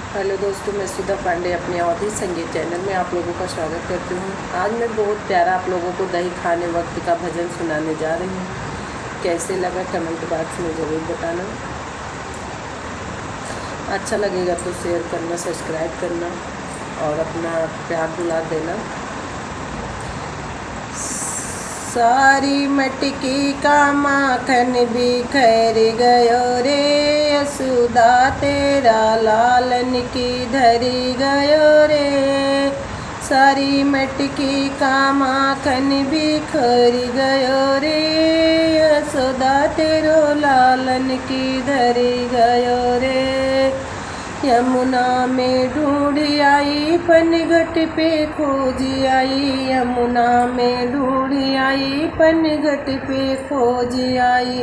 Hello दोस्तों, मैं सुधा पांडे अपने अवधि संगीत चैनल में आप लोगों का स्वागत करती हूँ। आज मैं बहुत प्यारा आप लोगों को दही खाने वक्त का भजन सुनाने जा रही हूँ। कैसे लगा कमेंट बॉक्स में ज़रूर बताना। अच्छा लगेगा तो शेयर करना, सब्सक्राइब करना और अपना प्यार दुलार देना। सारी मटकी का माखन बिखर गयो रे, यशोदा तेरा लालन की धरी गयो रे। सारी मटकी का माखन बिखर गयो रे, यशोदा तेरो लालन की धरी गयो रे। यमुना में ढूंढी आई पनघट पे खोजी आई, यमुना में ढूंढी आई पनघट पे खोजी आई।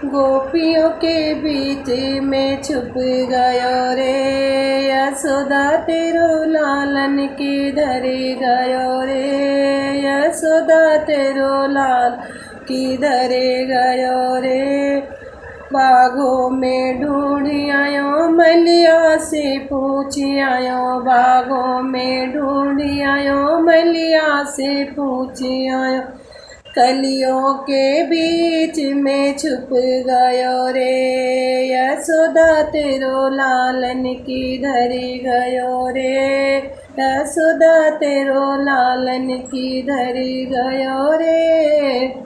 गोपियों के बीच में छुप गयो रे, यशोदा तेरो लालन की धरी गयो रे, यशोदा तेरो लाल की धरे गयो रे। बागों में ढूंढ आयो मलिया से पूछ आयो, बागों में ढूंढ आयो मलिया से पूछ आयो। कलियों के बीच में छुप गयो रे, यशोदा तेरो लालन की धरी गयो रे, यशोदा तेरो लालन की धरी गयो रे।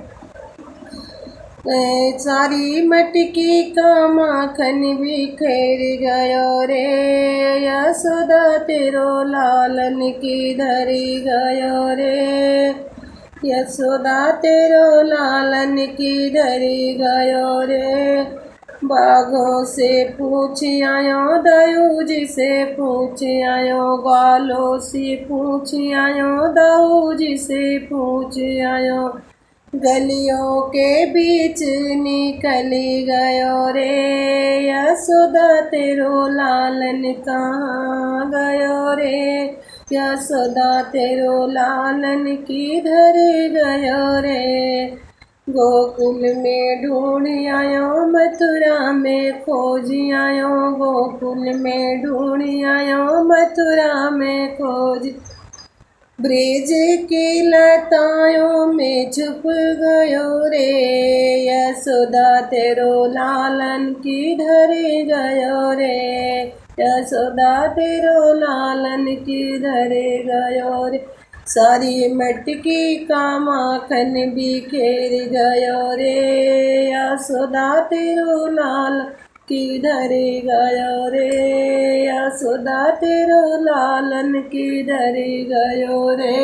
सारी मटकी का माखन बिखेर गयो रे, यशोदा तेरो लालन की धरी गयो रे, यशोदा तेरो लालन की धरी गयो रे। बाघों से पूछ आयो, दयूज से पूछ आयो, ग्वालों से पूछ आयो, दयूज से पूछ आयो। गलियों के बीच निकल गयो रे, यशोदा तेरो लालन कहाँ गयो रे, यशोदा तेरो लालन की धरे गयो रे। गोकुल में ढूंढ आयो मथुरा में खोज आयो, गोकुल में ढूंढ आयो मथुरा में खोज। ब्रिज की लताओं में छुप गयो रे, यशोदा तेरो लालन की धरे गयो रे, यशोदा तेरो लालन की धरे गयो रे। सारी मटकी का माखन बिखेर गयो रे, यशोदा तेरो लाल की धरे गयो रे, यशोदा तेरो लालन की धरे गयो रे।